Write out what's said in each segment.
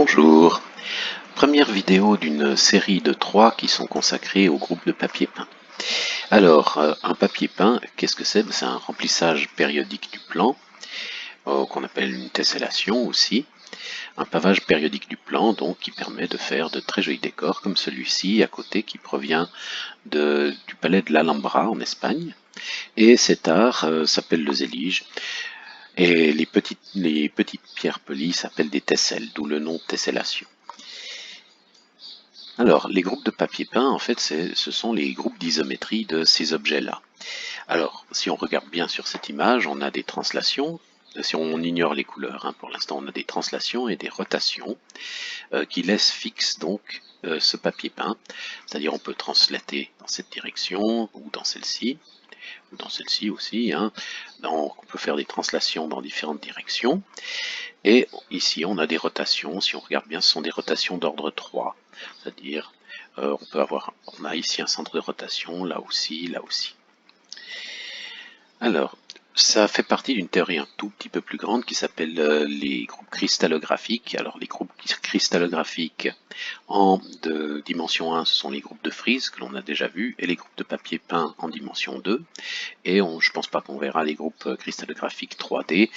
Bonjour, première vidéo d'une série de 3 qui sont consacrées au groupe de papier peint. Alors, un papier peint, qu'est-ce que c'est? C'est un remplissage périodique du plan, qu'on appelle une tessellation aussi. Un pavage périodique du plan, donc, qui permet de faire de très jolis décors, comme celui-ci à côté, qui provient du palais de l'Alhambra en Espagne. Et cet art s'appelle le zélige. Et les petites pierres polies s'appellent des tesselles, d'où le nom tessellation. Alors, les groupes de papier peint, en fait, ce sont les groupes d'isométrie de ces objets-là. Alors, si on regarde bien sur cette image, on a des translations. Si on ignore les couleurs, hein, pour l'instant, on a des translations et des rotations qui laissent fixe donc ce papier peint. C'est-à-dire, on peut translater dans cette direction ou dans celle-ci aussi. Hein. Donc, on peut faire des translations dans différentes directions. Et ici, on a des rotations. Si on regarde bien, ce sont des rotations d'ordre 3. C'est-à-dire, on a ici un centre de rotation, là aussi, là aussi. Alors, ça fait partie d'une théorie un tout petit peu plus grande qui s'appelle les groupes cristallographiques. Alors, les groupes cristallographiques de dimension 1, ce sont les groupes de frise que l'on a déjà vus, et les groupes de papier peint en dimension 2. Et je pense pas qu'on verra les groupes cristallographiques 3D,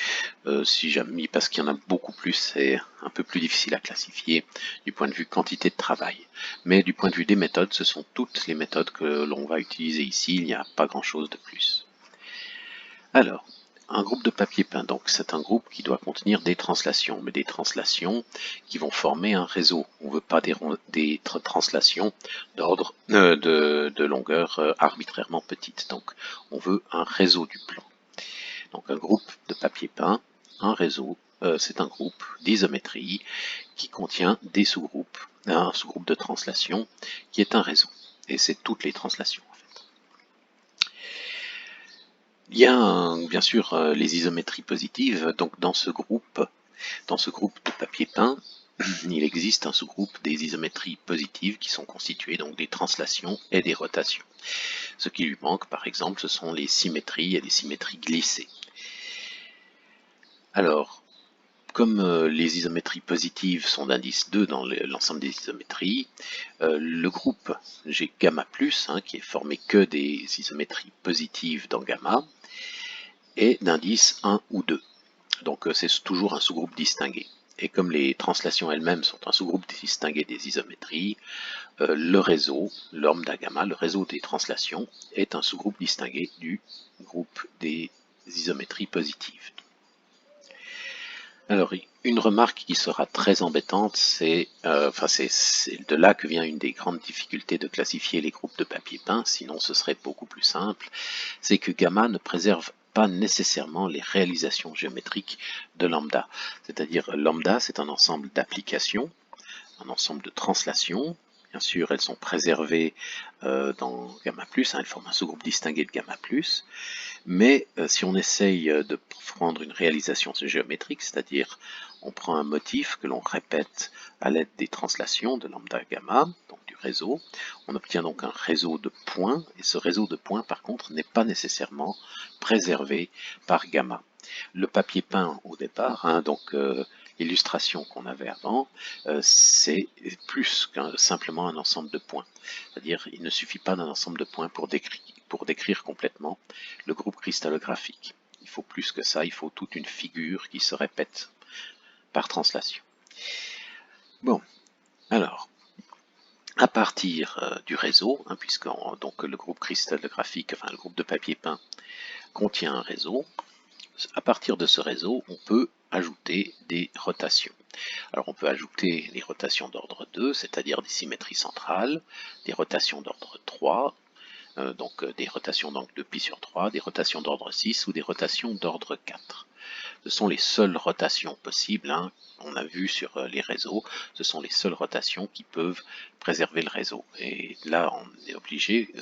si jamais, parce qu'il y en a beaucoup plus, c'est un peu plus difficile à classifier du point de vue quantité de travail. Mais du point de vue des méthodes, ce sont toutes les méthodes que l'on va utiliser ici, il n'y a pas grand-chose de plus. Alors, un groupe de papier peint, donc c'est un groupe qui doit contenir des translations, mais des translations qui vont former un réseau. On ne veut pas des translations d'ordre de longueur arbitrairement petite. Donc, on veut un réseau du plan. Donc, un groupe de papier peint, un réseau, c'est un groupe d'isométrie qui contient des sous-groupes, un sous-groupe de translation qui est un réseau. Et c'est toutes les translations. Il y a bien sûr les isométries positives, donc dans ce groupe de papier peint, il existe un sous-groupe des isométries positives qui sont constituées donc des translations et des rotations. Ce qui lui manque par exemple, ce sont les symétries et les symétries glissées. Alors, comme les isométries positives sont d'indice 2 dans l'ensemble des isométries, le groupe G gamma+, qui est formé que des isométries positives dans gamma, est d'indice 1 ou 2. Donc c'est toujours un sous-groupe distingué. Et comme les translations elles-mêmes sont un sous-groupe distingué des isométries, le réseau, lambda gamma, le réseau des translations, est un sous-groupe distingué du groupe des isométries positives. Alors, une remarque qui sera très embêtante, c'est de là que vient une des grandes difficultés de classifier les groupes de papier peint, sinon ce serait beaucoup plus simple, c'est que gamma ne préserve pas nécessairement les réalisations géométriques de lambda. C'est-à-dire, lambda, c'est un ensemble d'applications, un ensemble de translations. Bien sûr, elles sont préservées dans gamma+, elles forment un sous-groupe distingué de gamma+, mais si on essaye de prendre une réalisation géométrique, c'est-à-dire on prend un motif que l'on répète à l'aide des translations de lambda gamma, donc du réseau, on obtient donc un réseau de points, et ce réseau de points par contre n'est pas nécessairement préservé par gamma. Le papier peint au départ, donc l'illustration qu'on avait avant, c'est plus qu'un simplement un ensemble de points. C'est-à-dire il ne suffit pas d'un ensemble de points pour décrire complètement le groupe cristallographique. Il faut plus que ça, il faut toute une figure qui se répète par translation. Bon, alors, à partir du réseau, puisque donc le groupe cristallographique, enfin le groupe de papier peint, contient un réseau, à partir de ce réseau, on peut ajouter des rotations. Alors on peut ajouter des rotations d'ordre 2, c'est-à-dire des symétries centrales, des rotations d'ordre 3, donc des rotations de pi sur 3, des rotations d'ordre 6 ou des rotations d'ordre 4. Ce sont les seules rotations possibles, on a vu sur les réseaux, ce sont les seules rotations qui peuvent préserver le réseau. Et là, on est obligé,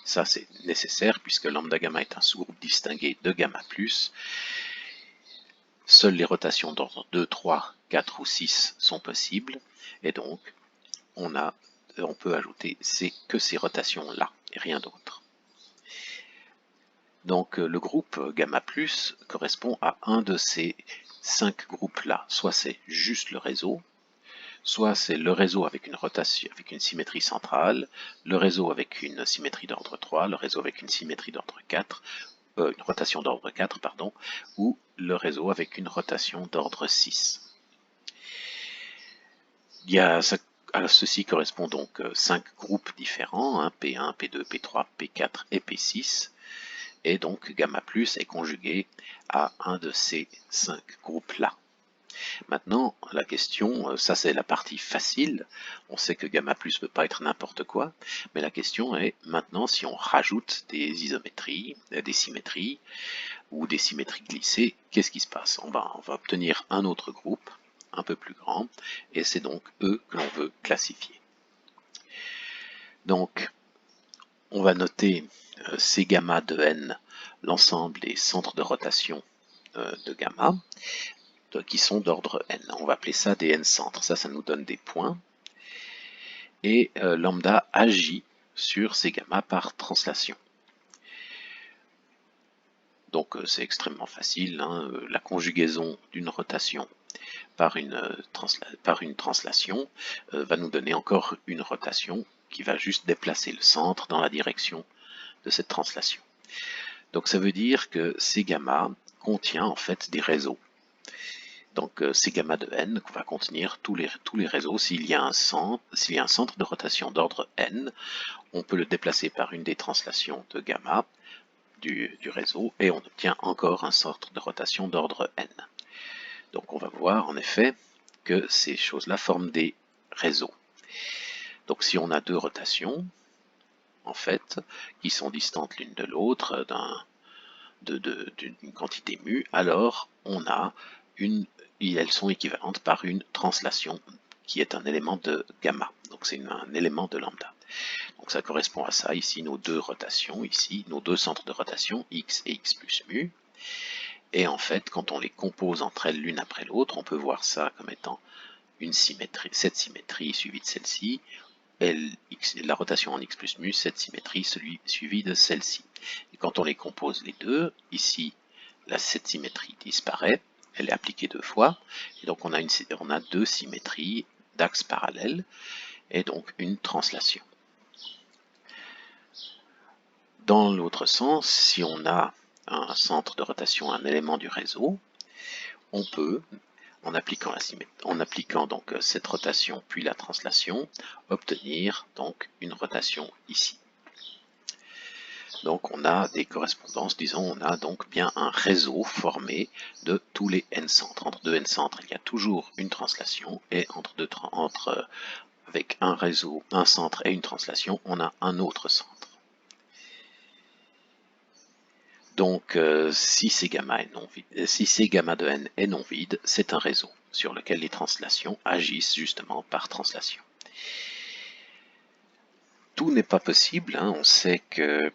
ça c'est nécessaire, puisque lambda gamma est un sous-groupe distingué de gamma+. Seules les rotations d'ordre 2, 3, 4 ou 6 sont possibles, et donc on peut ajouter que ces rotations-là, et rien d'autre. Donc le groupe gamma+ correspond à un de ces 5 groupes là, soit c'est juste le réseau, soit c'est le réseau avec une rotation, avec une symétrie centrale, le réseau avec une symétrie d'ordre 3, le réseau avec une symétrie d'ordre 4, une rotation d'ordre 4, pardon, ou le réseau avec une rotation d'ordre 6. Ceci correspond donc 5 groupes différents, hein, P1, P2, P3, P4 et P6, et donc gamma plus est conjugué à un de ces 5 groupes-là. Maintenant, la question, ça c'est la partie facile, on sait que gamma plus ne peut pas être n'importe quoi, mais la question est maintenant si on rajoute des isométries, des symétries, ou des symétries glissées, qu'est-ce qui se passe? On va obtenir un autre groupe, un peu plus grand, et c'est donc eux que l'on veut classifier. Donc, on va noter ces gamma de n, l'ensemble des centres de rotation de gamma, qui sont d'ordre n. On va appeler ça des n centres, ça nous donne des points, et lambda agit sur ces gamma par translation. Donc c'est extrêmement facile, hein, la conjugaison d'une rotation par une translation va nous donner encore une rotation qui va juste déplacer le centre dans la direction de cette translation. Donc ça veut dire que ces gamma contient en fait des réseaux. Donc ces gamma de n va contenir tous les réseaux. S'il y a un centre de rotation d'ordre n, on peut le déplacer par une des translations de gamma du réseau et on obtient encore un centre de rotation d'ordre n. Donc on va voir en effet que ces choses-là forment des réseaux. Donc si on a deux rotations, en fait, qui sont distantes l'une de l'autre d'une quantité mu, alors elles sont équivalentes par une translation qui est un élément de gamma. Donc c'est un élément de lambda. Donc ça correspond à ça, ici nos deux rotations, ici nos deux centres de rotation, x et x plus mu. Et en fait, quand on les compose entre elles l'une après l'autre, on peut voir ça comme étant une symétrie, cette symétrie suivie de celle-ci, la rotation en x plus mu, cette symétrie suivie de celle-ci. Et quand on les compose les deux, ici, cette symétrie disparaît, elle est appliquée deux fois, et donc on a deux symétries d'axes parallèles, et donc une translation. Dans l'autre sens, si on a un centre de rotation, un élément du réseau, on peut, en appliquant donc cette rotation puis la translation, obtenir donc une rotation ici. Donc on a des correspondances, disons, on a donc bien un réseau formé de tous les n centres. Entre deux n centres, il y a toujours une translation, et avec un réseau, un centre et une translation, on a un autre centre. Donc, si ces gamma de n est non vide, c'est un réseau sur lequel les translations agissent justement par translation. Tout n'est pas possible, hein, on sait que,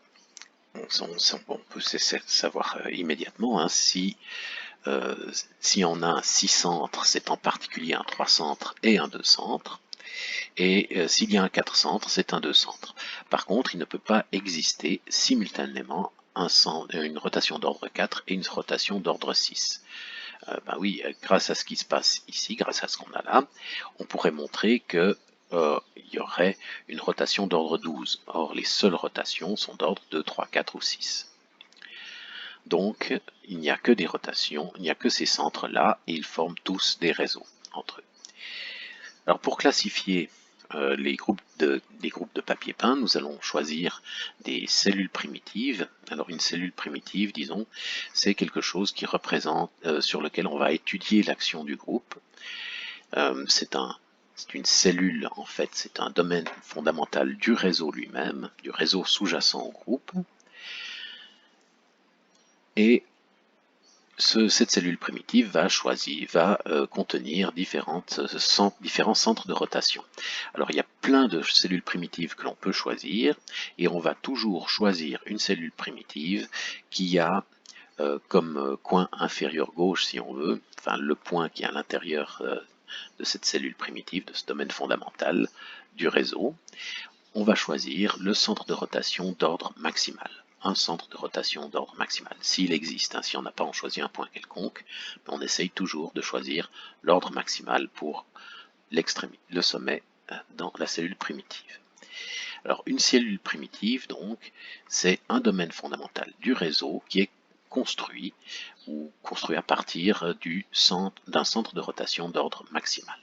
on peut savoir immédiatement, hein, si on a un 6 centres, c'est en particulier un 3 centres et un 2 centres, et s'il y a un 4 centres, c'est un 2 centres. Par contre, il ne peut pas exister simultanément une rotation d'ordre 4 et une rotation d'ordre 6. Ben oui, grâce à ce qui se passe ici, grâce à ce qu'on a là, on pourrait montrer que il y aurait une rotation d'ordre 12. Or, les seules rotations sont d'ordre 2, 3, 4 ou 6. Donc, il n'y a que des rotations, il n'y a que ces centres-là, et ils forment tous des réseaux entre eux. Alors, pour classifier les groupes de papier peint, nous allons choisir des cellules primitives. Alors une cellule primitive, disons, c'est quelque chose qui représente, sur lequel on va étudier l'action du groupe. C'est une cellule, en fait, c'est un domaine fondamental du réseau lui-même, du réseau sous-jacent au groupe. Et cette cellule primitive va contenir différents centres de rotation. Alors il y a plein de cellules primitives que l'on peut choisir, et on va toujours choisir une cellule primitive qui a comme coin inférieur gauche, si on veut, enfin le point qui est à l'intérieur de cette cellule primitive, de ce domaine fondamental du réseau, on va choisir le centre de rotation d'ordre maximal. un centre de rotation d'ordre maximal, s'il existe. Si on n'a pas, on choisit un point quelconque, mais on essaye toujours de choisir l'ordre maximal pour le sommet dans la cellule primitive. Alors une cellule primitive, donc, c'est un domaine fondamental du réseau qui est construit à partir d'un centre de rotation d'ordre maximal.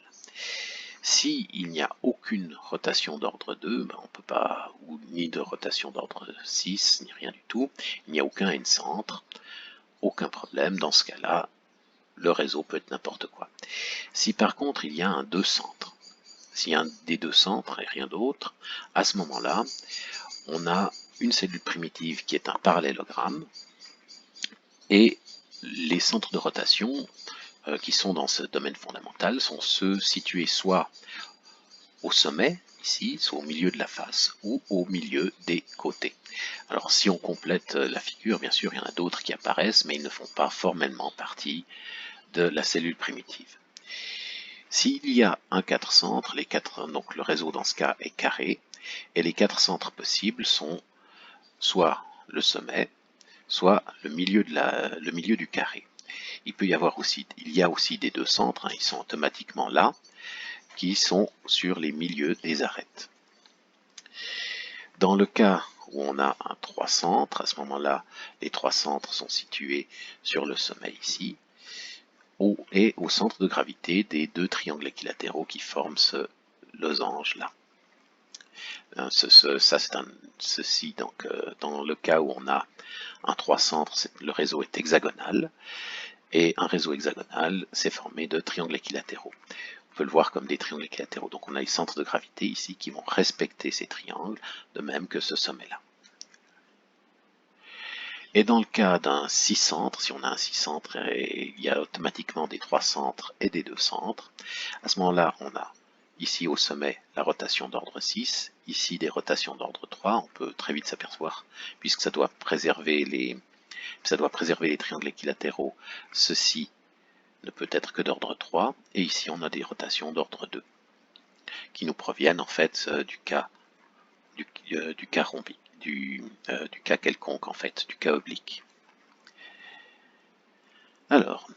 S'il n'y a aucune rotation d'ordre 2, on peut pas, ou ni de rotation d'ordre 6, ni rien du tout, il n'y a aucun n-centre, aucun problème, dans ce cas-là, le réseau peut être n'importe quoi. Si par contre il y a un 2 centres, s'il y a un des 2 centres et rien d'autre, à ce moment-là, on a une cellule primitive qui est un parallélogramme, et les centres de rotation qui sont dans ce domaine fondamental sont ceux situés soit au sommet, ici, soit au milieu de la face, ou au milieu des côtés. Alors si on complète la figure, bien sûr, il y en a d'autres qui apparaissent, mais ils ne font pas formellement partie de la cellule primitive. S'il y a un 4 centres, donc le réseau dans ce cas est carré, et les 4 centres possibles sont soit le sommet, soit le milieu du carré. Il y a aussi des 2 centres, ils sont automatiquement là, qui sont sur les milieux des arêtes. Dans le cas où on a un 3 centres, à ce moment-là, les 3 centres sont situés sur le sommet ici, et au centre de gravité des 2 triangles équilatéraux qui forment ce losange-là. Ceci, donc, dans le cas où on a un 3 centres, le réseau est hexagonal, et un réseau hexagonal, c'est formé de triangles équilatéraux. On peut le voir comme des triangles équilatéraux. Donc on a les centres de gravité ici qui vont respecter ces triangles, de même que ce sommet-là. Et dans le cas d'un 6 centres, si on a un 6 centres, il y a automatiquement des 3 centres et des 2 centres, à ce moment-là, on a ici au sommet la rotation d'ordre 6, ici des rotations d'ordre 3, on peut très vite s'apercevoir, puisque ça doit préserver les triangles équilatéraux, ceci ne peut être que d'ordre 3, et ici on a des rotations d'ordre 2, qui nous proviennent en fait du cas rhombique, du cas quelconque en fait, du cas oblique. Alors,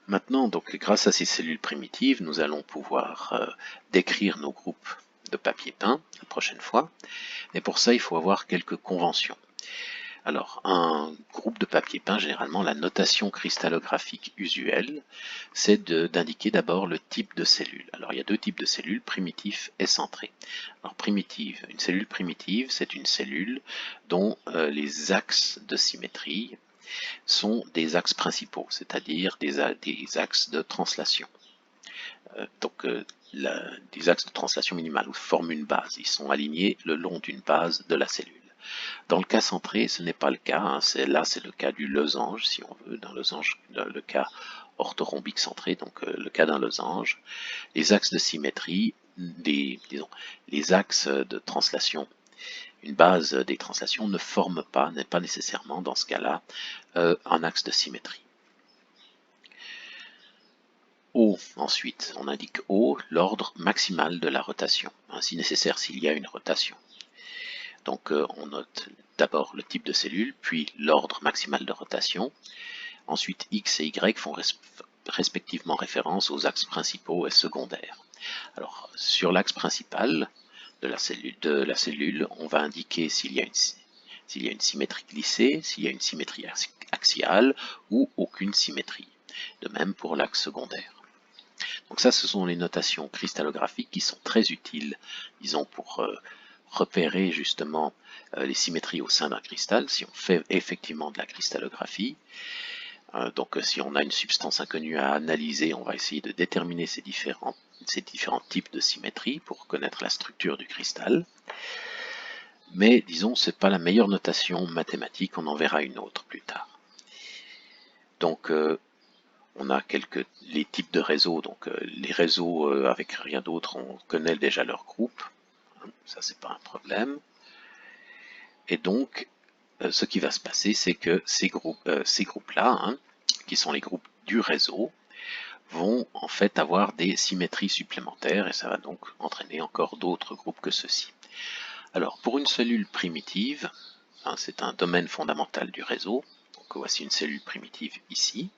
maintenant, donc, grâce à ces cellules primitives, nous allons pouvoir décrire nos groupes de papier peint la prochaine fois, mais pour ça il faut avoir quelques conventions. Alors, un groupe de papier peint, généralement, la notation cristallographique usuelle, c'est d'indiquer d'abord le type de cellule. Alors, il y a 2 types de cellules, primitif et centré. Alors, une cellule primitive, c'est une cellule dont les axes de symétrie sont des axes principaux, c'est-à-dire des axes de translation. Des axes de translation minimale, ou forment une base. Ils sont alignés le long d'une base de la cellule. Dans le cas centré, ce n'est pas le cas, c'est le cas du losange, si on veut, le cas orthorhombique centré, donc le cas d'un losange. Les axes de symétrie, les axes de translation, une base des translations n'est pas nécessairement dans ce cas-là un axe de symétrie. O, ensuite, on indique O, l'ordre maximal de la rotation, si nécessaire s'il y a une rotation. Donc on note d'abord le type de cellule, puis l'ordre maximal de rotation. Ensuite, X et Y font respectivement référence aux axes principaux et secondaires. Alors, sur l'axe principal de la cellule, on va indiquer s'il y a une symétrie glissée, s'il y a une symétrie axiale ou aucune symétrie. De même pour l'axe secondaire. Donc ça, ce sont les notations cristallographiques qui sont très utiles, disons, pour repérer justement les symétries au sein d'un cristal, si on fait effectivement de la cristallographie. Donc si on a une substance inconnue à analyser, on va essayer de déterminer ces différents types de symétries pour connaître la structure du cristal. Mais disons, c'est pas la meilleure notation mathématique, on en verra une autre plus tard. Donc on a les types de réseaux, donc les réseaux avec rien d'autre, on connaît déjà leur groupe, ça c'est pas un problème. Et donc, ce qui va se passer, c'est que ces groupes-là, qui sont les groupes du réseau, vont en fait avoir des symétries supplémentaires, et ça va donc entraîner encore d'autres groupes que ceux-ci. Alors, pour une cellule primitive, hein, c'est un domaine fondamental du réseau. Donc voici une cellule primitive ici.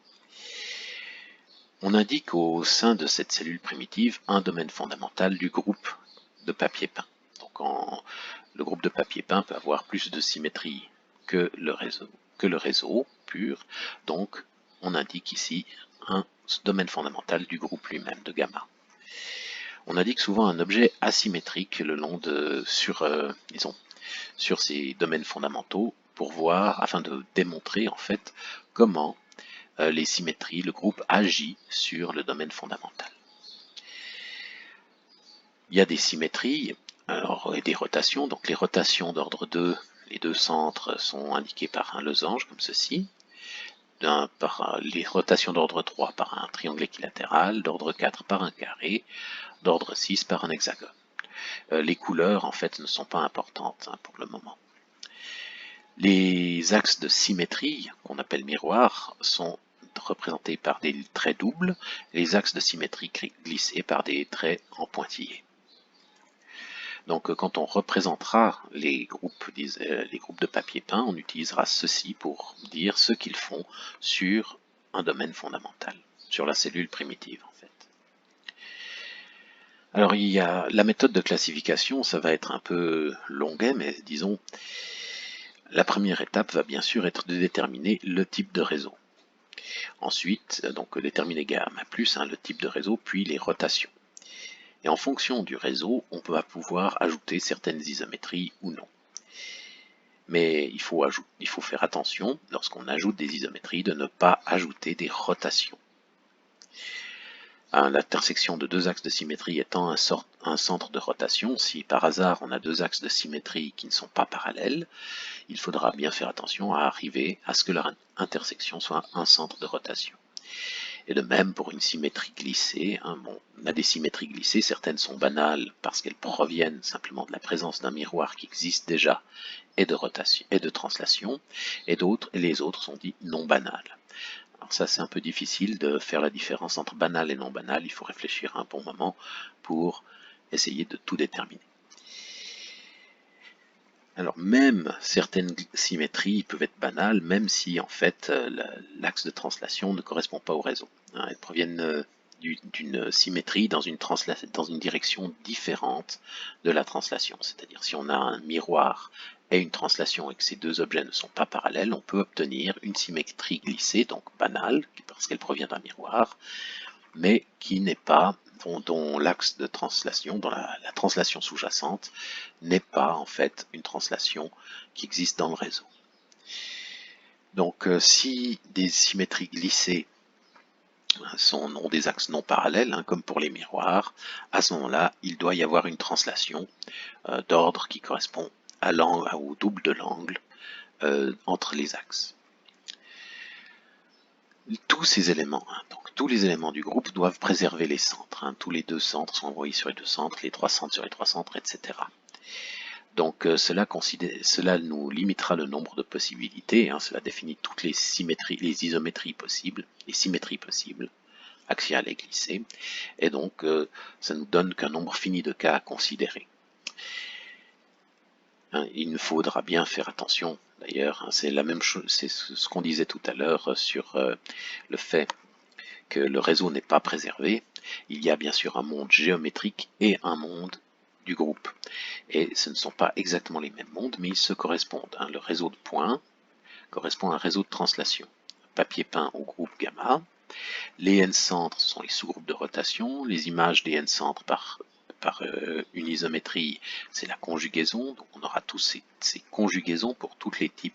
On indique au sein de cette cellule primitive un domaine fondamental du groupe de papier peint. Donc le groupe de papier peint peut avoir plus de symétrie que le réseau pur. Donc on indique ici un domaine fondamental du groupe lui-même de gamma. On indique souvent un objet asymétrique le long de sur ces domaines fondamentaux pour voir, afin de démontrer en fait comment les symétries, le groupe agit sur le domaine fondamental. Il y a des symétries et des rotations. Donc les rotations d'ordre 2, les deux centres sont indiqués par un losange comme ceci. Les rotations d'ordre 3 par un triangle équilatéral, d'ordre 4 par un carré, d'ordre 6 par un hexagone. Les couleurs en fait ne sont pas importantes pour le moment. Les axes de symétrie, qu'on appelle miroirs, sont représentés par des traits doubles, les axes de symétrie glissés par des traits en pointillés. Donc quand on représentera les groupes de papier peint, on utilisera ceci pour dire ce qu'ils font sur un domaine fondamental, sur la cellule primitive en fait. Alors il y a la méthode de classification, ça va être un peu longuet, mais disons, la première étape va bien sûr être de déterminer le type de réseau. Ensuite, donc déterminer gamma plus, le type de réseau, puis les rotations. Et en fonction du réseau, on va pouvoir ajouter certaines isométries ou non. Mais il faut faire attention, lorsqu'on ajoute des isométries, de ne pas ajouter des rotations. L'intersection de deux axes de symétrie étant un centre de rotation, si par hasard on a deux axes de symétrie qui ne sont pas parallèles, il faudra bien faire attention à arriver à ce que leur intersection soit un centre de rotation. Et de même pour une symétrie glissée, on a des symétries glissées, certaines sont banales parce qu'elles proviennent simplement de la présence d'un miroir qui existe déjà et de rotation et de translation, et les autres sont dites non banales. Alors ça c'est un peu difficile de faire la différence entre banal et non banal, il faut réfléchir un bon moment pour essayer de tout déterminer. Alors même certaines symétries peuvent être banales, même si en fait l'axe de translation ne correspond pas au réseau. Elles proviennent d'une symétrie dans une direction différente de la translation. C'est-à-dire si on a un miroir et une translation et que ces deux objets ne sont pas parallèles, on peut obtenir une symétrie glissée, donc banale, parce qu'elle provient d'un miroir, mais qui n'est pas, dont l'axe de translation, dont la translation sous-jacente, n'est pas en fait une translation qui existe dans le réseau. Donc si des symétries glissées ont des axes non parallèles, comme pour les miroirs, à ce moment-là, il doit y avoir une translation d'ordre qui correspond au double de l'angle entre les axes. Tous ces éléments, donc tous les éléments du groupe doivent préserver les centres. Tous les deux centres sont envoyés sur les deux centres, les trois centres sur les trois centres, etc. Donc cela nous limitera le nombre de possibilités, cela définit toutes les symétries, les isométries possibles, les symétries possibles, axiales et glissées, et donc ça nous donne qu'un nombre fini de cas à considérer. Il nous faudra bien faire attention, d'ailleurs, c'est la même chose, c'est ce qu'on disait tout à l'heure sur le fait que le réseau n'est pas préservé. Il y a bien sûr un monde géométrique et un monde du groupe. Et ce ne sont pas exactement les mêmes mondes, mais ils se correspondent. Le réseau de points correspond à un réseau de translation. Papier peint au groupe gamma. Les n-centres sont les sous-groupes de rotation. Les images des n-centres par une isométrie, c'est la conjugaison. Donc on aura tous ces conjugaisons pour tous les types,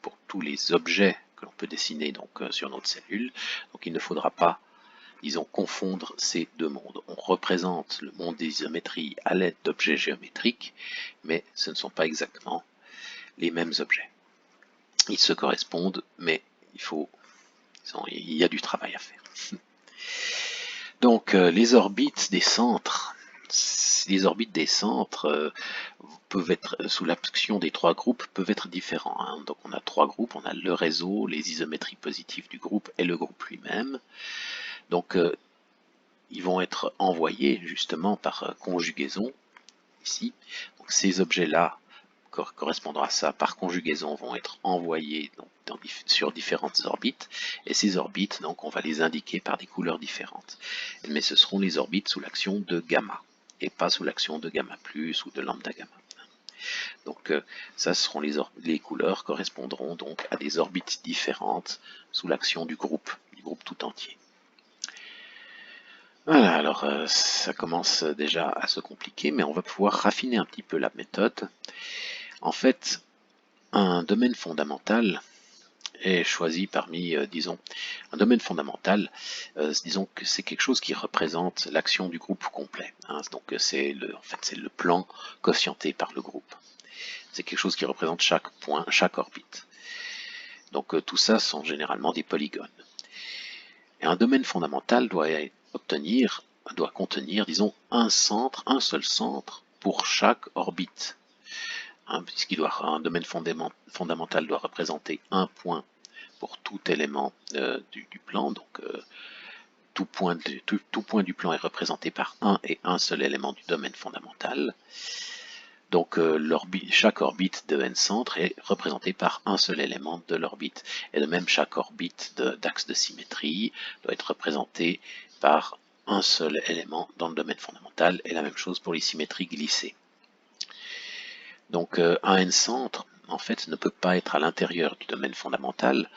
pour tous les objets que l'on peut dessiner sur notre cellule. Donc il ne faudra pas, disons, confondre ces deux mondes. On représente le monde des isométries à l'aide d'objets géométriques, mais ce ne sont pas exactement les mêmes objets. Ils se correspondent, mais il y a du travail à faire. Donc les orbites des centres peuvent être, sous l'action des trois groupes, peuvent être différents. Donc on a trois groupes, on a le réseau, les isométries positives du groupe et le groupe lui-même. Donc ils vont être envoyés justement par conjugaison ici. Donc ces objets-là correspondant à ça par conjugaison vont être envoyés donc, sur différentes orbites, et ces orbites, donc, on va les indiquer par des couleurs différentes. Mais ce seront les orbites sous l'action de gamma, et pas sous l'action de gamma plus ou de lambda gamma. Donc ça seront les couleurs correspondront donc à des orbites différentes sous l'action du groupe tout entier. Voilà, alors ça commence déjà à se compliquer, mais on va pouvoir raffiner un petit peu la méthode. En fait, un domaine fondamental est choisi parmi, disons, un domaine fondamental, disons que c'est quelque chose qui représente l'action du groupe complet. Hein, donc c'est le plan quotienté par le groupe. C'est quelque chose qui représente chaque point, chaque orbite. Donc tout ça sont généralement des polygones. Et un domaine fondamental doit contenir, disons, un seul centre pour chaque orbite. Hein, un domaine fondamental doit représenter un point pour tout élément du plan. Donc tout point du plan est représenté par un seul élément du domaine fondamental. Donc chaque orbite de n centre est représentée par un seul élément de l'orbite. Et de même, chaque orbite d'axe de symétrie doit être représentée par un seul élément dans le domaine fondamental, et la même chose pour les symétries glissées. Donc un n centre, en fait, ne peut pas être à l'intérieur du domaine fondamental,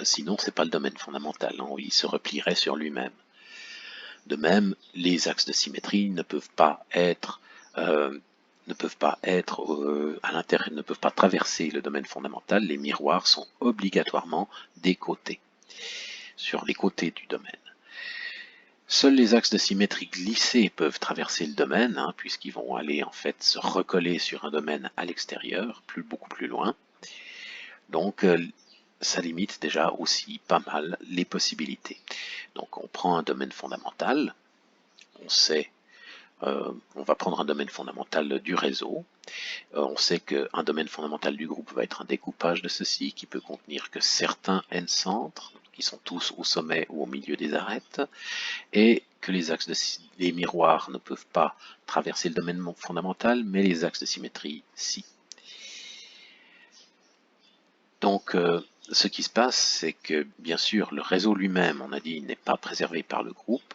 sinon c'est pas le domaine fondamental, hein, il se replierait sur lui-même. De même, les axes de symétrie ne peuvent pas être à l'intérieur, ne peuvent pas traverser le domaine fondamental. Les miroirs sont obligatoirement des côtés, sur les côtés du domaine. Seuls les axes de symétrie glissés peuvent traverser le domaine, hein, puisqu'ils vont aller en fait se recoller sur un domaine à l'extérieur, beaucoup plus loin. Donc ça limite déjà aussi pas mal les possibilités. Donc on prend un domaine fondamental, on va prendre un domaine fondamental du réseau. On sait qu'un domaine fondamental du groupe va être un découpage de ceci, qui peut contenir que certains n-centres, qui sont tous au sommet ou au milieu des arêtes, et que les miroirs ne peuvent pas traverser le domaine fondamental, mais les axes de symétrie, si. Donc, ce qui se passe, c'est que, bien sûr, le réseau lui-même, on a dit, n'est pas préservé par le groupe.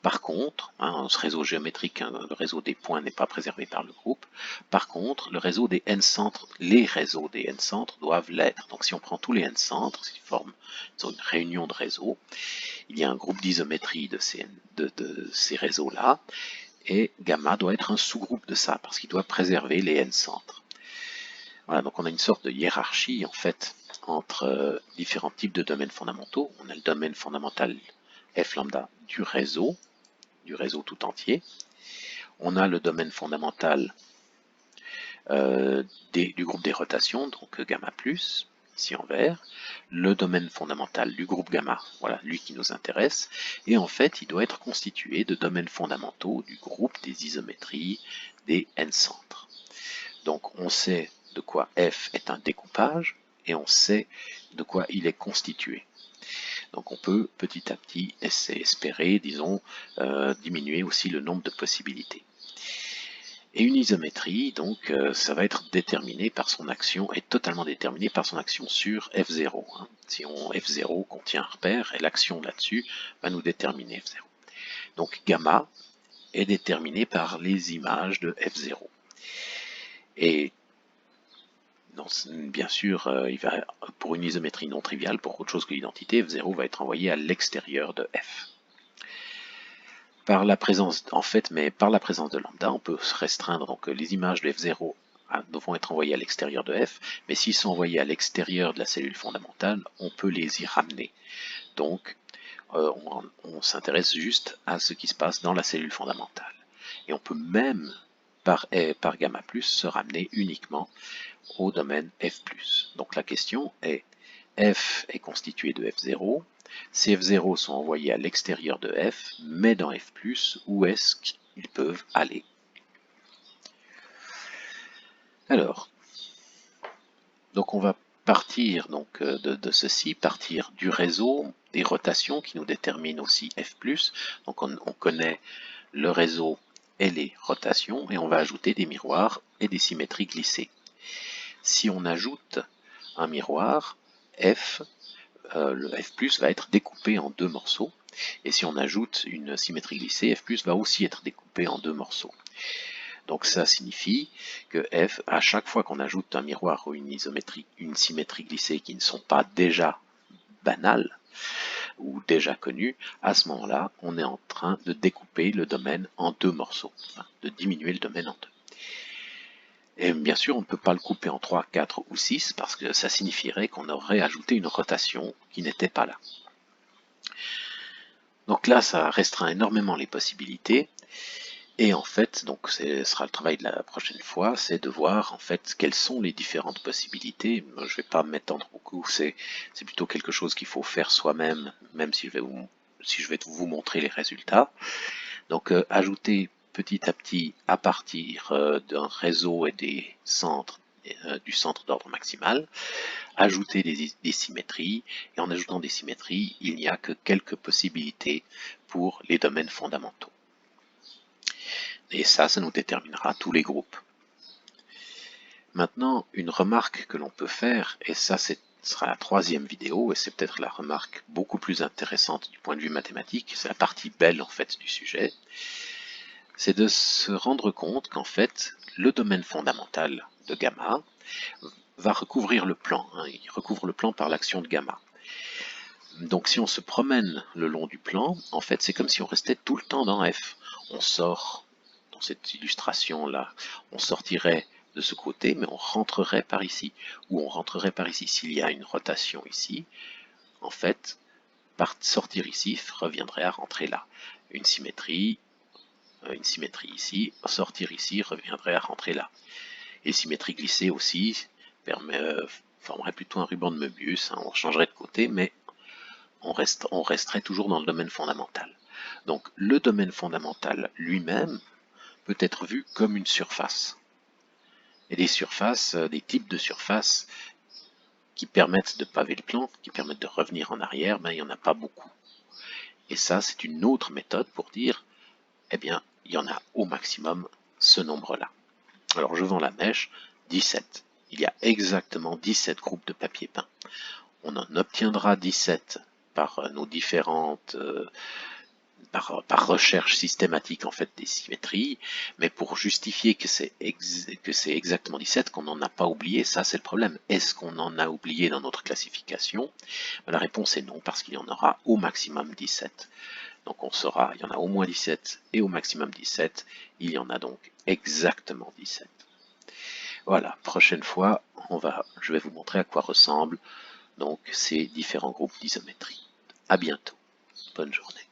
Par contre, ce réseau géométrique, le réseau des points n'est pas préservé par le groupe. Par contre, les réseaux des n-centres doivent l'être. Donc si on prend tous les n-centres, qui forment une réunion de réseaux, il y a un groupe d'isométrie de ces réseaux-là, et gamma doit être un sous-groupe de ça, parce qu'il doit préserver les n-centres. Voilà, donc on a une sorte de hiérarchie, en fait, entre différents types de domaines fondamentaux. On a le domaine fondamental f lambda du réseau tout entier. On a le domaine fondamental du groupe des rotations, donc gamma plus, ici en vert, le domaine fondamental du groupe gamma, voilà, lui qui nous intéresse, et en fait, il doit être constitué de domaines fondamentaux du groupe des isométries des n-centres. Donc, on sait de quoi f est un découpage, et on sait de quoi il est constitué. Donc on peut petit à petit espérer, disons, diminuer aussi le nombre de possibilités. Et une isométrie, donc, ça va être déterminé par son action, est totalement déterminé par son action sur F0. Hein. Si F0 contient un repère, et l'action là-dessus va nous déterminer F0. Donc gamma est déterminé par les images de F0. Et donc, bien sûr, pour une isométrie non triviale, pour autre chose que l'identité, F0 va être envoyé à l'extérieur de F. Par la présence de lambda, on peut se restreindre, donc les images de F0 vont être envoyées à l'extérieur de F, mais s'ils sont envoyés à l'extérieur de la cellule fondamentale, on peut les y ramener. Donc, on s'intéresse juste à ce qui se passe dans la cellule fondamentale. Et on peut même, par gamma+, se ramener uniquement au domaine F+. Donc la question est, F est constitué de F0, ces F0 sont envoyés à l'extérieur de F, mais dans F+, où est-ce qu'ils peuvent aller? Alors, donc on va partir donc, de ceci, partir du réseau, des rotations qui nous déterminent aussi F+. Donc on connaît le réseau et les rotations, et on va ajouter des miroirs et des symétries glissées. Si on ajoute un miroir, F, le F+ va être découpé en deux morceaux. Et si on ajoute une symétrie glissée, F+ va aussi être découpé en deux morceaux. Donc ça signifie que F, à chaque fois qu'on ajoute un miroir ou une symétrie glissée qui ne sont pas déjà banales ou déjà connues, à ce moment-là, on est en train de découper le domaine en deux morceaux, enfin, de diminuer le domaine en deux. Et bien sûr, on ne peut pas le couper en 3, 4 ou 6 parce que ça signifierait qu'on aurait ajouté une rotation qui n'était pas là. Donc là, ça restreint énormément les possibilités. Et en fait, donc ce sera le travail de la prochaine fois, c'est de voir en fait quelles sont les différentes possibilités. Je ne vais pas m'étendre beaucoup, c'est plutôt quelque chose qu'il faut faire soi-même, même si je vais vous montrer les résultats. Donc ajouter petit à petit à partir d'un réseau et des centres, du centre d'ordre maximal, ajouter des symétries, et en ajoutant des symétries, il n'y a que quelques possibilités pour les domaines fondamentaux. Et ça nous déterminera tous les groupes. Maintenant, une remarque que l'on peut faire, et ça sera la troisième vidéo, et c'est peut-être la remarque beaucoup plus intéressante du point de vue mathématique, c'est la partie belle en fait du sujet, c'est de se rendre compte qu'en fait, le domaine fondamental de gamma va recouvrir le plan, il recouvre le plan par l'action de gamma. Donc si on se promène le long du plan, en fait c'est comme si on restait tout le temps dans F. On sort, dans cette illustration-là, on sortirait de ce côté, mais on rentrerait par ici. Ou on rentrerait par ici. S'il y a une rotation ici, en fait, sortir ici reviendrait à rentrer là. Une symétrie ici, sortir ici reviendrait à rentrer là. Et symétrie glissée aussi formerait plutôt un ruban de Möbius, on changerait de côté, mais on resterait toujours dans le domaine fondamental. Donc le domaine fondamental lui-même peut être vu comme une surface. Et des surfaces, des types de surfaces qui permettent de paver le plan, qui permettent de revenir en arrière, il n'y en a pas beaucoup. Et ça, c'est une autre méthode pour dire, eh bien, il y en a au maximum ce nombre-là. Alors je vends la mèche, 17. Il y a exactement 17 groupes de papier peint. On en obtiendra 17 par nos différentes par recherche systématique en fait des symétries, mais pour justifier que c'est exactement 17, qu'on n'en a pas oublié, ça c'est le problème. Est-ce qu'on en a oublié dans notre classification? La réponse est non, parce qu'il y en aura au maximum 17. Donc on saura, il y en a au moins 17 et au maximum 17, il y en a donc exactement 17. Voilà, prochaine fois, je vais vous montrer à quoi ressemblent donc ces différents groupes d'isométrie. À bientôt, bonne journée.